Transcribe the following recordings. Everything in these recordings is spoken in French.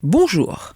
Bonjour.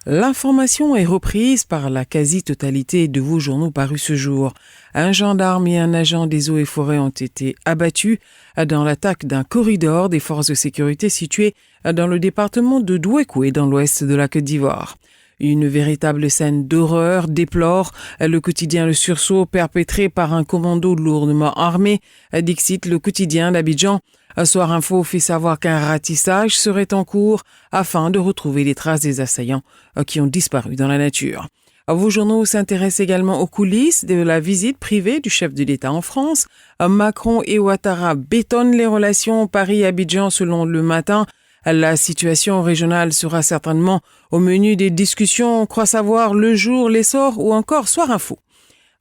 L'information est reprise par la quasi-totalité de vos journaux parus ce jour. Un gendarme et un agent des eaux et forêts ont été abattus dans l'attaque d'un corridor des forces de sécurité situé dans le département de Douékoué, dans l'ouest de la Côte d'Ivoire. Une véritable scène d'horreur déplore le quotidien Le Sursaut perpétré par un commando lourdement armé, dixit le quotidien d'Abidjan. Soir Info fait savoir qu'un ratissage serait en cours afin de retrouver les traces des assaillants qui ont disparu dans la nature. Vos journaux s'intéressent également aux coulisses de la visite privée du chef de l'État en France. Macron et Ouattara bétonnent les relations Paris-Abidjan selon Le Matin. La situation régionale sera certainement au menu des discussions, croit savoir Le Jour, l'Essor ou encore Soir Info.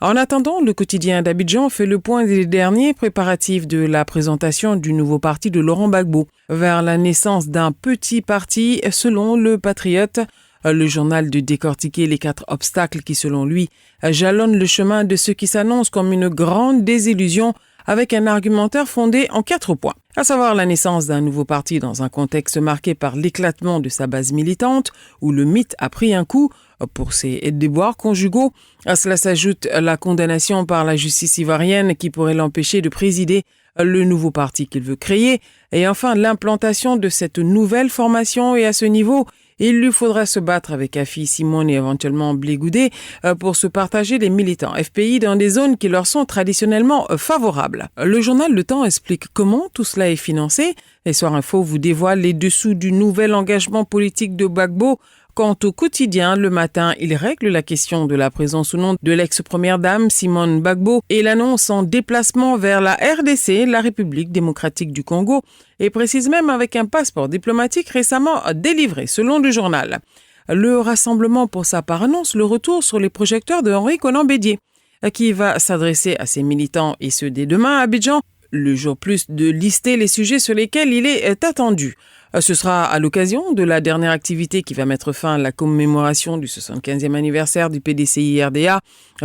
En attendant, le quotidien d'Abidjan fait le point des derniers préparatifs de la présentation du nouveau parti de Laurent Gbagbo vers la naissance d'un petit parti selon le Patriote. Le journal de décortiquer les 4 obstacles qui, selon lui, jalonnent le chemin de ce qui s'annonce comme une grande désillusion avec un argumentaire fondé en 4 points. À savoir la naissance d'un nouveau parti dans un contexte marqué par l'éclatement de sa base militante, où le mythe a pris un coup pour ses déboires conjugaux. À cela s'ajoute la condamnation par la justice ivoirienne qui pourrait l'empêcher de présider le nouveau parti qu'il veut créer. Et enfin, l'implantation de cette nouvelle formation. Et à ce niveau, il lui faudra se battre avec Afi Simone et éventuellement Blé Goudé pour se partager les militants FPI dans des zones qui leur sont traditionnellement favorables. Le journal Le Temps explique comment tout cela est financé. Et Soir Info vous dévoile les dessous du nouvel engagement politique de Gbagbo. Quant au quotidien, Le Matin, il règle la question de la présence ou non de l'ex-première dame Simone Gbagbo et l'annonce en déplacement vers la RDC, la République démocratique du Congo, et précise même avec un passeport diplomatique récemment délivré, selon le journal. Le Rassemblement, pour sa part, annonce le retour sur les projecteurs de Henri Konan Bédié, qui va s'adresser à ses militants et ceux dès demain à Abidjan, le jour plus de lister les sujets sur lesquels il est attendu. Ce sera à l'occasion de la dernière activité qui va mettre fin à la commémoration du 75e anniversaire du PDCI-RDA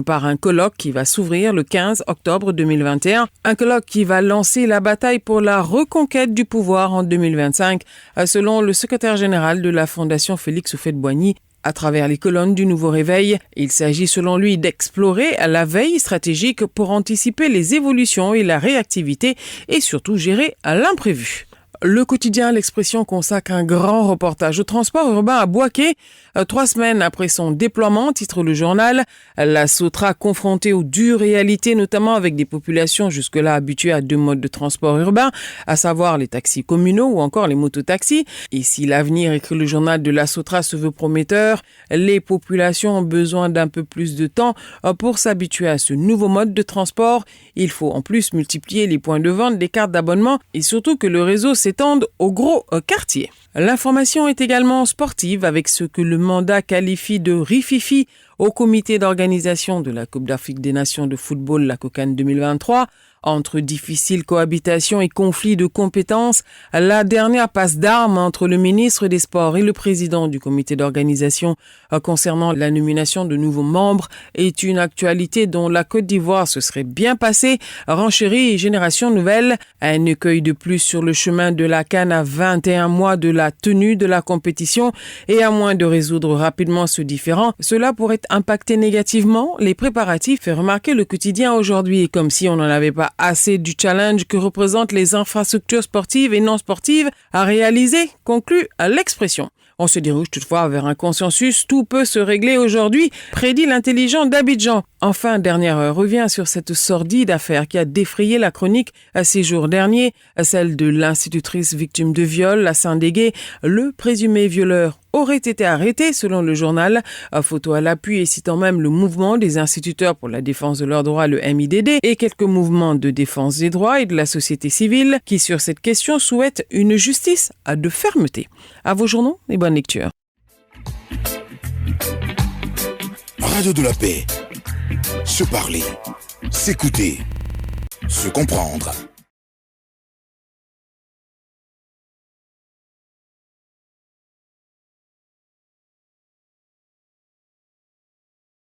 par un colloque qui va s'ouvrir le 15 octobre 2021. Un colloque qui va lancer la bataille pour la reconquête du pouvoir en 2025, selon le secrétaire général de la Fondation Félix Houphouët-Boigny. À travers les colonnes du Nouveau Réveil, il s'agit selon lui d'explorer la veille stratégique pour anticiper les évolutions et la réactivité et surtout gérer l'imprévu. Le quotidien L'Expression consacre un grand reportage au transport urbain à Bouaké. 3 semaines après son déploiement, titre le journal, la Sotra confrontée aux dures réalités, notamment avec des populations jusque-là habituées à 2 modes de transport urbain, à savoir les taxis communaux ou encore les mototaxis. Et si l'avenir, écrit le journal de la Sotra, se veut prometteur, les populations ont besoin d'un peu plus de temps pour s'habituer à ce nouveau mode de transport. Il faut en plus multiplier les points de vente, les cartes d'abonnement et surtout que le réseau s'étende aux gros quartiers. L'information est également sportive avec ce que le mandat qualifie de rififi au comité d'organisation de la Coupe d'Afrique des Nations de football, la COCAN 2023. Entre difficile cohabitation et conflit de compétences, la dernière passe d'armes entre le ministre des Sports et le président du comité d'organisation concernant la nomination de nouveaux membres est une actualité dont la Côte d'Ivoire se serait bien passée. Renchérie et Génération Nouvelle, un écueil de plus sur le chemin de la CAN à 21 mois de la tenue de la compétition et à moins de résoudre rapidement ce différend, cela pourrait impacter négativement les préparatifs, fait remarquer le quotidien aujourd'hui, comme si on n'en avait pas assez du challenge que représentent les infrastructures sportives et non sportives à réaliser, conclut L'Expression. On se dirige toutefois vers un consensus, tout peut se régler aujourd'hui, prédit l'intelligent d'Abidjan. Enfin, dernière heure revient sur cette sordide affaire qui a défrayé la chronique ces jours derniers, celle de l'institutrice victime de viol à Saint-Dégué. Le présumé violeur aurait été arrêté selon le journal, photo à l'appui et citant même le mouvement des instituteurs pour la défense de leurs droits, le MIDD, et quelques mouvements de défense des droits et de la société civile qui sur cette question souhaitent une justice de fermeté. À vos journaux et bonne lecture. Radio de la paix. Se parler, s'écouter, se comprendre.